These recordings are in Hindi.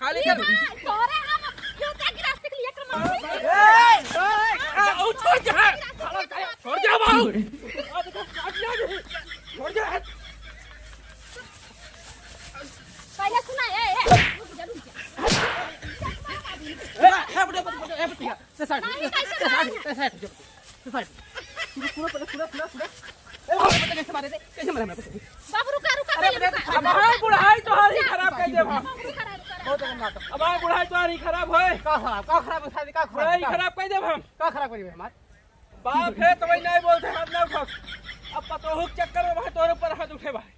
खाली कर तोरे हम खेते की रास्ते के लिए कर मार छोड़ जा छोड़ जा बाबू छोड़ जा पहले सुना ए बाबू रुका रुका बुढ़ाई तोहारी खराब कर दे अब बुढ़ाई तोहारी खराब होए का खराब बुढ़ाई खराब कर दे हम करिए हमार बाप है तो वही नहीं बोलते हाथ ना उठा अब पतो हुक चक्कर में भाई तोरे ऊपर हाथ उठे भाई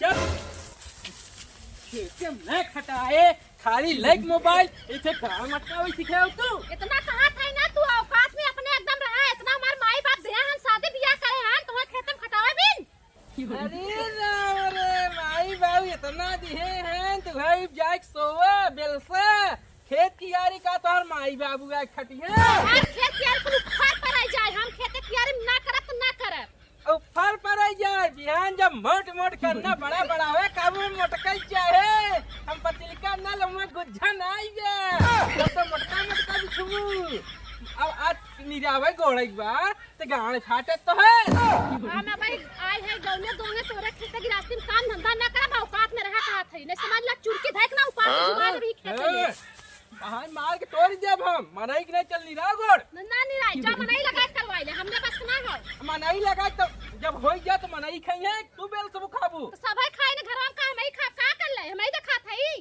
चल खेते में खटाए खाली लाइक मोबाइल इसे काम मटकावे सिखाओ तू इतना कहां था ना तू औकात में अपने एकदम रहा इतना हमार माई बाप दे हम शादी बियाह करे हैं तुम्हारे खेत में खटावे बिन अरे राम रे माई बाबू इतना दिए हैं तो भाई जाके सोवा बेलसा खेत की यारी का तोहर माई बाबू का खटिया हर खेत की यार कुल फर पर आ जाए हम खेत की यारी ना करब तो ना करब और फल पर आई जाए बिहान जब मोट मोट करना बड़ा बड़ा है काबू में मोटकल चाहे हम पतिलिका ना लम्मा गुज्जा ना आई जाए तो मोटका मोटका बिछू अब आज निरावे गोड़े बा तो गांड छाटे तो है हां मैं भाई आए है गौने दोने तोरे खेत की रास्ते में काम धंधा ना करब औकात में रहा कहा थई ने समझ ला चुरकी धैक ना ऊपर जुगाड़ भी खेत में हां मार के तोड़ जब हम मनाई के नहीं चलनी रहा गोड़ ना नहीं राई जा मनाई लगा करवाई ले हमने बस ना है मनाई लगा तो जब हो गया तो मनाई खाइए तू बेल सब खाबू तो सब है खाए ने घर में का हमें खा का कर ले हमें देखा थई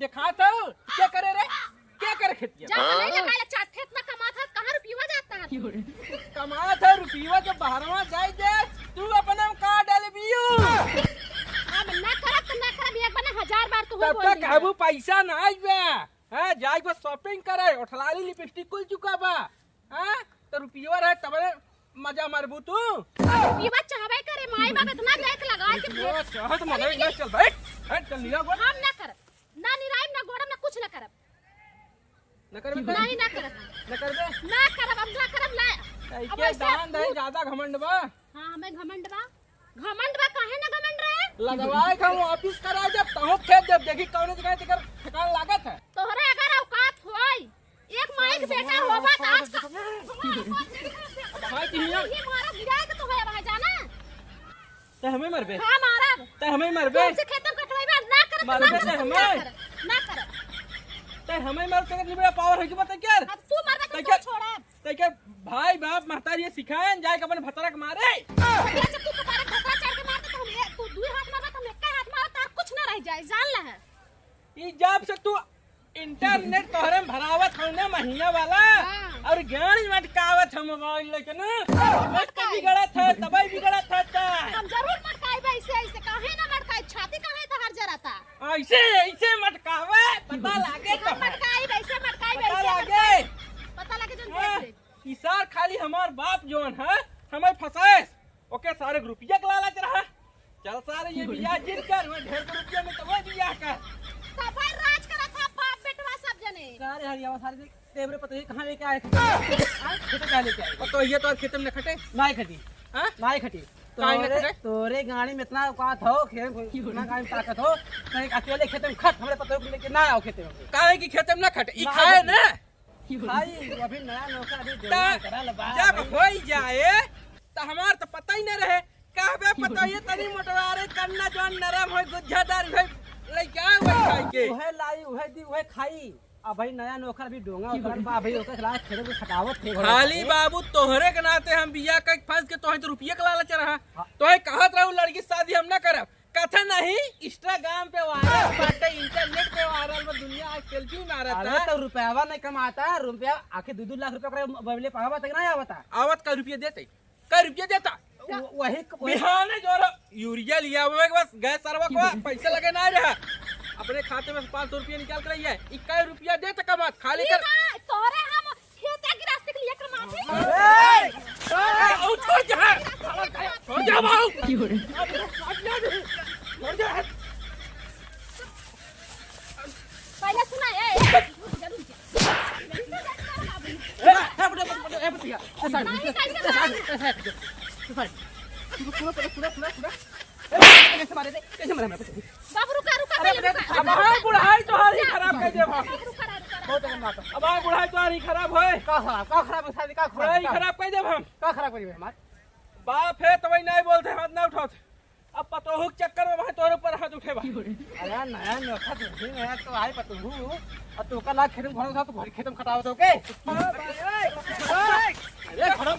देखा तो क्या करे रे क्या करे खेतिया जा मनाई लगा ले चाट इतना कमा था कहां रुपया जाता है कमा था रुपया जब बाहरवा जाए दे तू अपना का डाल बियो अब ना करब तो ना करब एक बने 1000 बार तू हो तब तक काबू पैसा ना आइबे हां जाई बस शॉपिंग करे ओठलाली लिपस्टिक कुल चुका बा हां तो रुपया रहे तब मजा मारबू तू रुपया चाहबे करे माई बाप इतना देख लगा के चाहत मनाई ना चल बैठ चल लिया गोड़ हम ना करब ना निराई ना गोड़म ना कुछ ना करब न करबे नहीं ना करब न करबे ना करब अब ना करब ला के दान दे ज्यादा घमंड बा हां हमें घमंड बा काहे ना घमंड रहे लगवाए हम ऑफिस करा जब तहो खेत जब देखी कौन जगह तेकर ठिकान लागत है तोहरे अगर औकात होई एक माई के बेटा होबा त आज का भाई दिया ये मारा गिराए के तो है भाई जाना ते हमें मरबे हां मारब ते हमें मरबे तुमसे खेतम कटवाइबा ना करब मरबे ते हमें ना करब ते हमें मर के निबड़ा पावर है कि बता क्या अब तू मरबा तो छोड़ब ते के भाई बाप महतारी सिखाएं जाए के अपन भतरक मारे जब तू कपारे भत्ता चढ़ के मारता तो हम तू दू हाथ मारबा तो हम एक हाथ मारब तार कुछ ना रह जाए जान ले है ई जब से तू इंटरनेट तोहरे में भरावत हो ना महीना वाला और गाड़ी मटकावत हम मोबाइल लेके ना मत बिगड़त है तबई बिगड़त है हम जरूर मटकाइबे ऐसे काहे ना मटकाई छाती काहे तो हर जराता ऐसे मटकावे पता लागे तो मटकाइबे ऐसे मटकाइबे पता लागे पता लगे जन देख ले इसार खाली हमार बाप जोन है हमें फसाए ओके सारे रुपया के लालच रहा चल सारे ये बियाह जिर कर मैं ढेर रुपया में तो वो बियाह कर सफर राज करा था बाप बेटवा सब जने सारे हरियावा सारे तेवरे पता नहीं कहां लेके आए थे खेत क्या लेके आए तो ये तो खेत में खटे नाई खटी हां नाई खटी तोरे गाड़ी में इतना औकात हो खेत इतना गाड़ी में ताकत हो नहीं अकेले खेत में खट हमरे पता लेके ना आओ खेत में काहे की खेत में ना खटे ई खाए ना भाई अभी नया नौका अभी जब हो जाए तो हमार तो पता ही नहीं रहे कहबे पता ये तनी मोटवारे करना जोन नरम हो गुज्जादार हो लइका खाई के ओहे लाई ओहे दी ओहे खाई अब भाई नया नौकर भी डोंगा उतर बा भाई ओकर खिलाफ खेत में खटावत थे खाली बाबू तोहरे के नाते हम बिया का फंस के तोहे तो रुपया के लालच रहा तोहे कहत रहू लड़की शादी हम ना करब कथा नहीं इंस्टाग्राम पे वायरल बाटे इंटरनेट पे वायरल में दुनिया आज सेल्फी मारता तो रुपयावा नहीं कमाता रुपया आके 2-2 लाख रुपया करे बबले पावा तक ना आवता आवत का रुपया देते का रुपया देता वही बिहाने जो यूरिया लिया हुआ बस गैस सरवा को पैसा लगे ना रहा अपने खाते में 500 रुपया निकाल कर है 21 रुपया दे तो कमा खाली कर तोरे हम खेत के रास्ते के लिए कमाते छोड़ जा बाबू छोड़ जा पहले सुना ए बाबू रुका रुका अब हम बुढ़ाई तोहारी खराब कर देब हम। बहुत माता अब हम बुढ़ाई तोहारी खराब होए, का खराब है शादी का बुढ़ाई खराब खराब कर देब हम। का खराब करी हमार बाप है तवई नहीं बोलते, हाथ ना उठाओ। अब पतोहू के चक्कर में वहाँ तोहरे ऊपर हाथ उठेबा। अरे नया नोखा तो नया तो आई पतो हूं और तो का लाख खेतम घरों था तो घर खेतम खटाव तो के अरे खड़म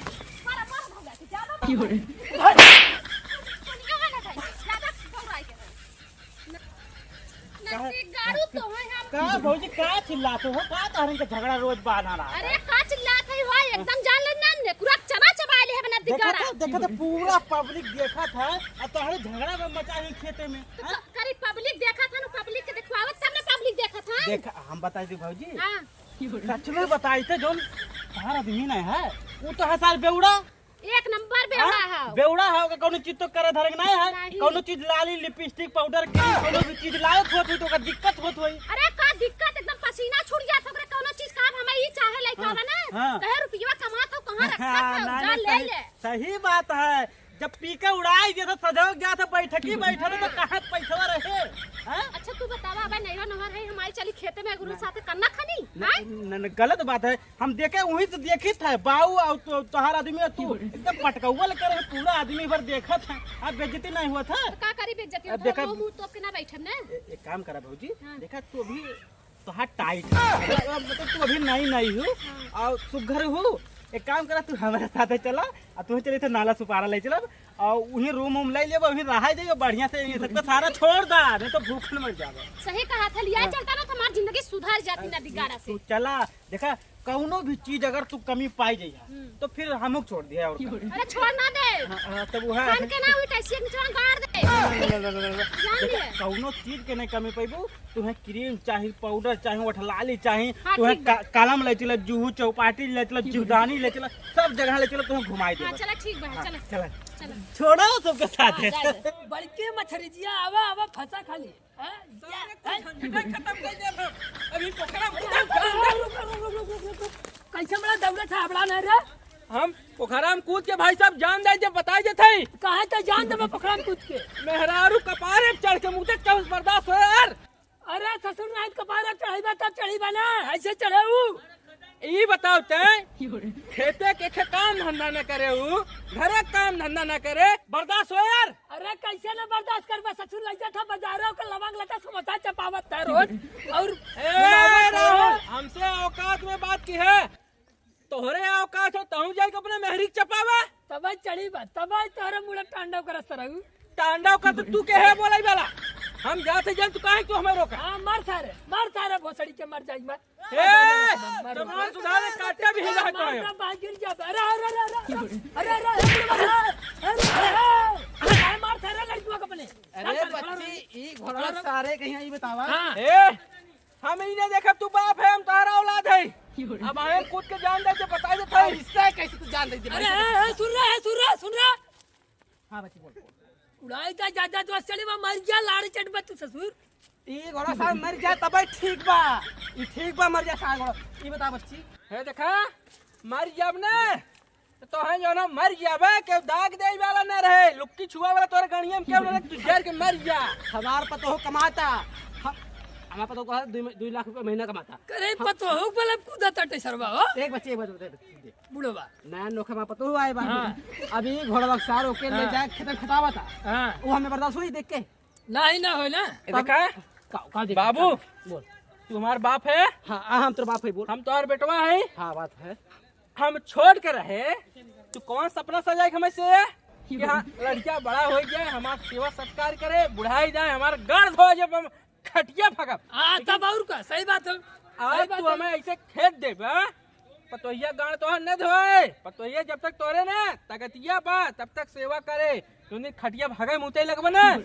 का भौजी का चिल्लाते हो का तारन के झगड़ा रोज बहाना रहा अरे का चिल्लात है भाई, एकदम जान ले ना पूरा चबा चबा ले है बना दिगारा। देखा तो पूरा पब्लिक देखा था और तोहरे झगड़ा में मचा है खेते में। तो करी पब्लिक देखा था ना, पब्लिक के दिखवावत तब ना पब्लिक देखा था। देखा हम बताई दी भौजी हां सच में बताई थे जोन तार आदमी नहीं है वो तो है साल बेउड़ा एक नंबर बेवड़ा है। बेउड़ा है का कोनो चीज तो करे धरे नहीं है नहीं। कोनो चीज लाली लिपस्टिक पाउडर की कोनो भी चीज लायक होत हुई तो का दिक्कत होत हुई। अरे का दिक्कत, एकदम पसीना छूट गया था कोनो चीज काम हमें ही चाहे लइका वाला ना हाँ। कहे रुपया कमा तो कहां रखा था जा ले ले। सही बात है, जब पीके उड़ाई जैसे सजग जा था बैठकी बैठल तो कहां पैसा रहे हैं। अच्छा तू बतावा अब नैरा नहर है हमारी चली खेते में गुरु साथे करना खानी हां गलत बात है, हम देखे वही तो देखी था बाऊ और तोहार आदमी तू एकदम पटकौल करे पूरा आदमी भर देखा था। अब बेइज्जती नहीं हुआ था का करी बेइज्जती अब देखा- वो मुंह तोप के ना बैठे ना। एक काम करा भौजी हाँ। देखा तू अभी तोहार टाइट है मतलब तू अभी नहीं हो और सुघर हो। एक काम करा तू हमारे साथ चला और तू चले थे नाला सुपारा ले चलब और वहीं रूम वूम ले लेब वहीं रहा जाइए बढ़िया से ये सब सारा छोड़ दा नहीं तो भूख न मर जाबे। सही कहा था, लिया चलता ना तो हमारी जिंदगी सुधर जाती ना दिगारा से। तू चला देखा कौनो भी चीज अगर तू कमी पाई जाइए तो फिर हमक छोड़ दिया और अरे छोड़ ना दे तब वो है खान के ना उठ ऐसे निचवा गाड़ दे जान ले। कौनो चीज के नहीं कमी पैबू तुम्हें क्रीम चाहिए पाउडर चाहिए वठलाली चाहिए हाँ, तुम्हें ठीक बा। कलम ले चला जूहू चौपाटी ले चला जीवदानी ले चला सब जगह ले चला तुम्हें घुमाई हां दे चला ठीक बा चला चला चला छोड़ो सबके साथ हाँ, जा, जा। बड़के मछरी जिया आवा आवा फंसा खाली हैं? खत्म कर देब हम। अभी पोखरा कैसे बड़ा दौड़ा था बड़ा नहीं रे हम पोखरा में कूद के भाई साहब जान दे जब बताई जे थे कहा तो जान दे पोखरा में कूद के। मेहरारू कपारे पे चढ़ के मुझे चौस बर्दाश्त हो यार। अरे ससुर नाथ कपारा चढ़ाई तब चढ़ी बना ऐसे चढ़ाऊ ई बताओ ते खेते के काम धंधा न करे ऊ घरे काम धंधा न करे बर्दाश्त हो यार। अरे कैसे ना बर्दाश्त करबा, ससुर लग था बाजारों का लवंग लता समोसा चपावत था रोज और ए राहुल हमसे औकात में बात की है, तोहरे औकात हो तहु जाके अपने मेहरी चपावा। तब चढ़ी बा तब तोहरा मुड़ा तांडव करत रहू। तांडव का तो तू के है बोलाई वाला, हम जाते जान तू काहे तू हमें रोका। हां मार सारे भोसड़ी के मर जाई मर ए जमान सुधारे काटे भी हिला तो मार बागिर जा। अरे अरे मार सारे लड़कियों को अपने। अरे बच्ची ई घोड़ा सारे कहीं आई बतावा हां ए हम इने देखब तू बाप है हम तारा औलाद है। अब हमें कूद के जान दे बता दे था इससे कैसे तू जान दे अरे सुन रहा हां बच्ची बोल उड़ाई का ज्यादा तो चली बा मर गया लाड़ चढ़बा तू ससुर। ई घोड़ा साहब मर जा तब ठीक बा ई ठीक बा मर जा साहब घोड़ा ई बता बच्ची है देखा मर जाब ना तो है जो ना मर जाबे के दाग दे वाला ना रहे लुक्की छुआ वाला तोरे गणिया में केवल तू जर के मर जा। हमार पतो हो कमाता हमार पतो को 2 लाख रुपए महीना कमाता करे पतो हो बल कूदा तटे सरवा हो एक बच्चे बता बुढ़वा नया नोखा में पतो आए बा अभी घोड़ा सार ओके ले जाए खेतन खटावा था हां वो हमें बर्दाश्त हुई देख के नहीं ना हो ना देखा का देख बाबू बोल तू हमार बाप है, हां हम तेरा बाप है बोल हम तोहर बेटवा है। हां बात है हम छोड़ के रहे तू कौन सपना सजाए हमें से कि हाँ लड़किया बड़ा हो गया हमारा सेवा सत्कार करे बुढ़ाई जाए हमारा गर्द हो जब हम खटिया फकब हां तब और का सही बात है आज तू हमें ऐसे खेत दे पतोहिया गाड़ तो न धोए पतोहिया जब तक तोरे ना तगतिया बा तब तक सेवा करे तुम खटिया भागे मुते लगबे ना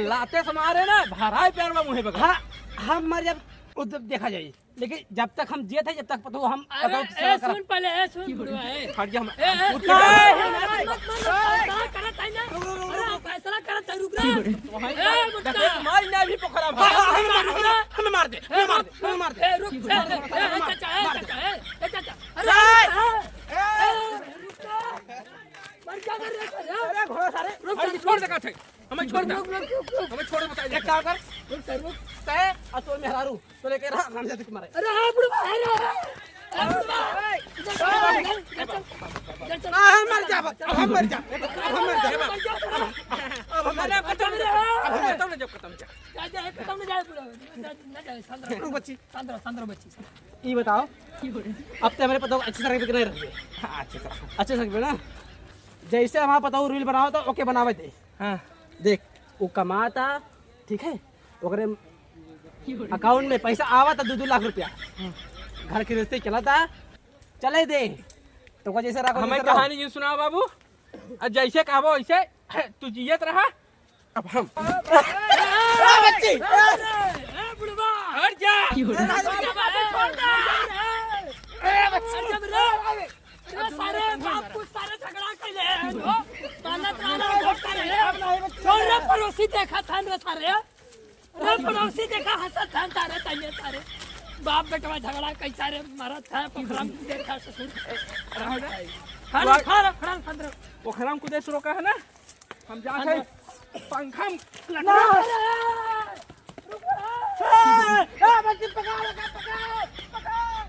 लाते समारे ना भराए प्यार में मुहे बगा। हां हम मर जब उधर देखा जाए लेकिन जब तक हम जिए थे जब तक पतो हम अरे सुन पहले सुन बुढ़वा है फट गया हम करत है ना अरे फैसला करत है रुक रे तुम्हारी ना भी पोखरा हमें मार दे ए रुक चाचा अरे मर क्या कर रहे हो अरे घोड़ा सारे छोड़ दे थे हमें छोड़ दे, हमें छोड़ बता एक काम कर तय और तो मेहरारू तो लेके रहा हम जाते तुम्हारे अरे हाँ बुढ़वा है रे हम मर जा अब हम मर जा अब हम मर जा अब हम खत्म न जब खत्म जा जा खत्म न जाए बुढ़वा न जाए संद्र बच्ची बच्ची ये बताओ अब तो हमारे पता अच्छी तरह कितने रह गए अच्छे से ना जैसे हमारा पता हो रील बनाओ तो ओके बनावे दे। हां देख वो कमाता ठीक है ओकरे अकाउंट में पैसा आवा था 2-2 लाख रुपया घर के रिश्ते चलाता चले दे तो जैसे रखो हमें कहानी यूं सुनाओ बाबू और जैसे कहो वैसे तू जियत रहा अब हम बच्ची बुढ़वा हट जा सारे बाप को सारे झगड़ा कर ले छोड़ पड़ोसी देखा था रे सारे पड़ोसी देखा हंसत था सारे तैये सारे बाप बेटवा झगड़ा कैसा रे मरत है पोखरा में देखा ससुर खड़ा पोखरा में कुदे शुरू का है ना हम जा पंखा